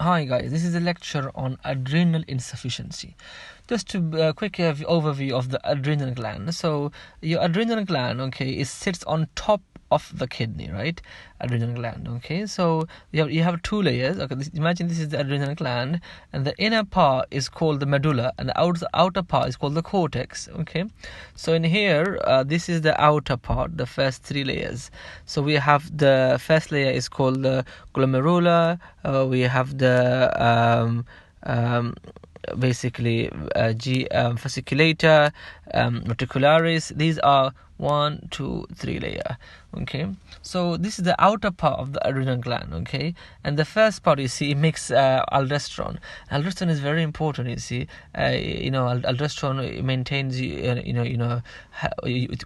Hi guys, this is a lecture on adrenal insufficiency. Just to quick overview of the adrenal gland. So your adrenal gland, okay, it sits on top of the kidney, right? Adrenal gland, okay. So you have two layers. Okay, imagine this is the adrenal gland, and the inner part is called the medulla, and the outer part is called the cortex. Okay, so in here, this is the outer part, the first three layers. So we have the first layer is called the glomerula. We have the basically fasciculator, reticularis. These are 1, 2, 3 layer. Okay, so this is the outer part of the adrenal gland. Okay, and the first part, you see, it makes aldosterone. Aldosterone is very important. You see, aldosterone maintains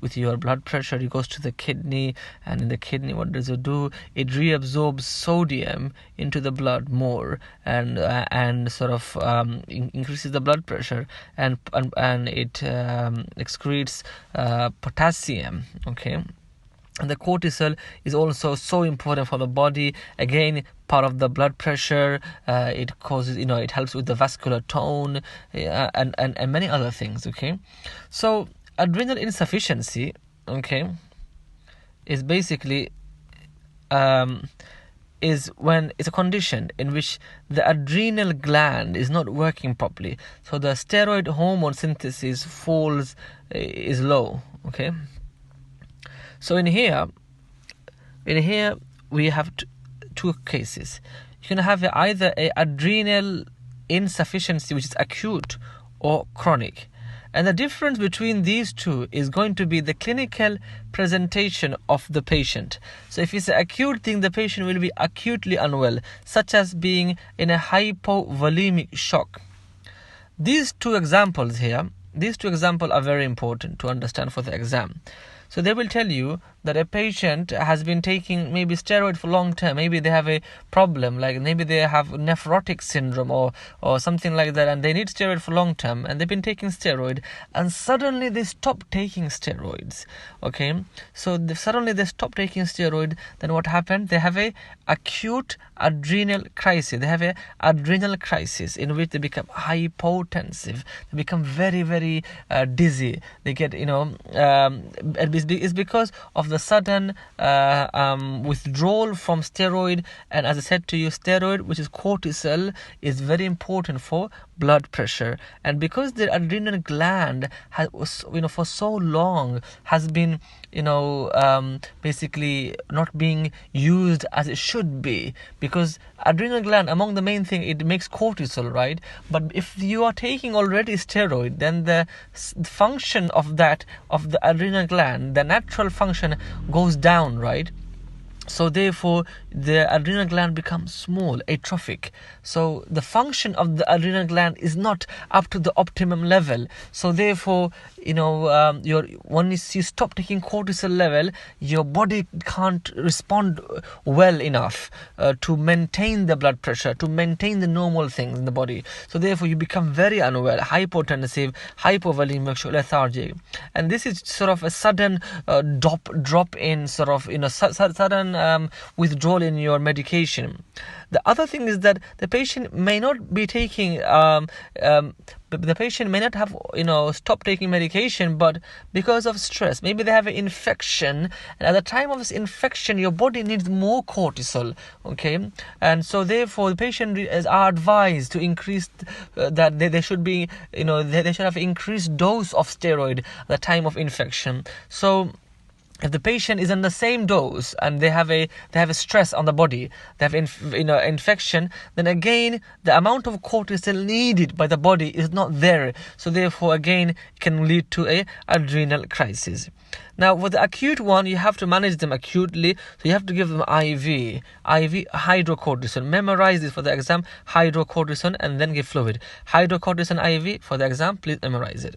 with your blood pressure. It goes to the kidney, and in the kidney, what does it do? It reabsorbs sodium into the blood more, and sort of increases the blood pressure, and it excretes potassium. Okay, and the cortisol is also so important for the body. Again, part of the blood pressure. It causes, it helps with the vascular tone, and many other things. Okay, so adrenal insufficiency, okay, is basically is when it's a condition in which the adrenal gland is not working properly. So the steroid hormone synthesis is low. Okay. So in here we have two cases. You can have either a adrenal insufficiency, which is acute, or chronic. And the difference between these two is going to be the clinical presentation of the patient. So if it's an acute thing, the patient will be acutely unwell, such as being in a hypovolemic shock. These two examples are very important to understand for the exam. So they will tell you that a patient has been taking maybe steroid for long term. Maybe they have a problem, like maybe they have nephrotic syndrome or something like that, and they need steroid for long term, and they've been taking steroid, and suddenly they stop taking steroids. Okay, so suddenly they stop taking steroid. Then what happened? They have a acute adrenal crisis. They have a adrenal crisis in which they become hypotensive. They become very, very dizzy. They get it's because of the sudden withdrawal from steroid. And as I said to you, steroid, which is cortisol, is very important for blood pressure. And because the adrenal gland has, for so long has been, basically not being used as it should be, because adrenal gland, among the main thing, it makes cortisol, right? But if you are taking already steroid, then the function of the adrenal gland, the natural function, goes down, right? So therefore, the adrenal gland becomes small, atrophic. So the function of the adrenal gland is not up to the optimum level. So therefore, when you stop taking cortisol level, your body can't respond well enough to maintain the blood pressure, to maintain the normal things in the body. So therefore, you become very unwell, hypotensive, hypovolemic, lethargic, and this is sort of a sudden drop in, sort of sudden withdrawal in your medication. The other thing is that the patient may not be taking the patient may not have stopped taking medication, but because of stress, maybe they have an infection, and at the time of this infection, your body needs more cortisol. Okay, and so therefore the patient are advised to increase that they should be they should have increased dose of steroid at the time of infection. So if the patient is on the same dose and they have a stress on the body, they have infection, then again the amount of cortisol needed by the body is not there. So therefore, again, it can lead to a adrenal crisis. Now, with the acute one, you have to manage them acutely. So you have to give them IV hydrocortisone. Memorize this for the exam: hydrocortisone, and then give fluid. Hydrocortisone IV for the exam. Please memorize it.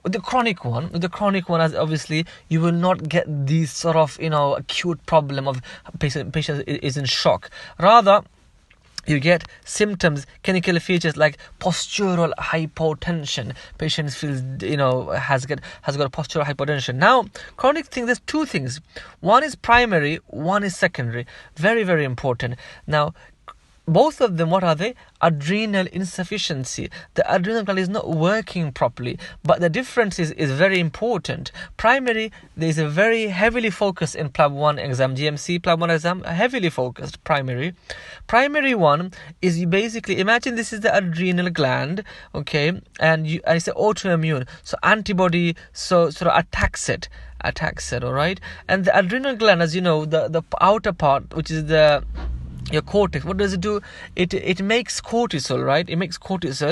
With the chronic one, as obviously you will not get these sort of acute problem of patient is in shock. Rather, you get symptoms, clinical features like postural hypotension. Patient feels has got postural hypotension. Now, chronic thing, there's two things. One is primary, one is secondary. Very, very important. Now, both of them, what are they? Adrenal insufficiency. The adrenal gland is not working properly. But the difference is very important. Primary, there is a very heavily focused in Plab 1 exam, GMC Plab 1 exam, heavily focused primary. Primary one is, you basically imagine this is the adrenal gland, okay, and it's an autoimmune, so antibody sort of attacks it, all right. And the adrenal gland, as you know, the outer part, which is your cortex, what does it do? It makes cortisol, right? It makes cortisol.